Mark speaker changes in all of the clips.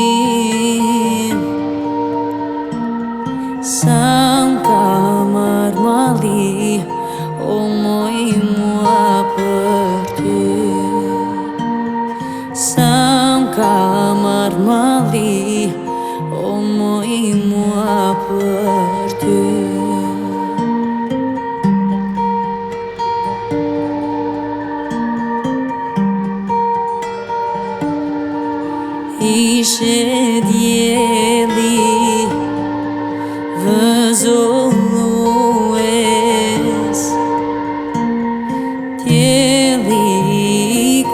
Speaker 1: tim. Sa m'ka marrë malli, o moj mua për ty. Sa m'ka marrë malli, o moj mua për ty. Ishe djeli vëzullues, djeli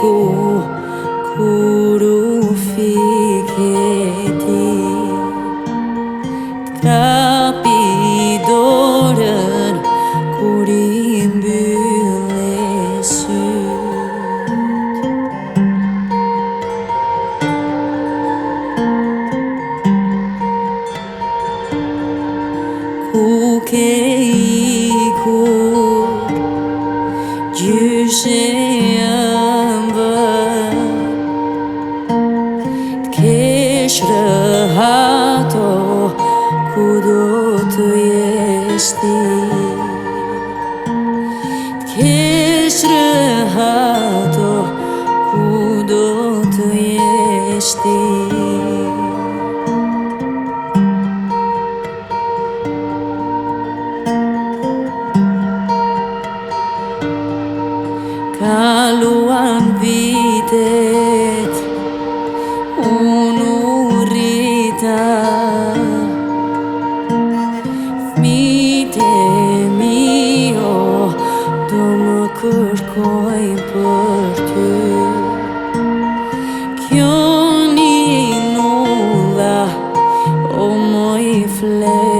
Speaker 1: kur u fike ti, t'kapi dorën kur i mbylle syt. Ku ke ikur, gjyshe jam vën, t'kesh rëhato ku do të jesh ti. T'kesh rëhato ku do të jesh ti. Kaluan vitet, unë u rrita, fmit e mi do më kërkojnë për ty. Kjo një nulla, o moj flet.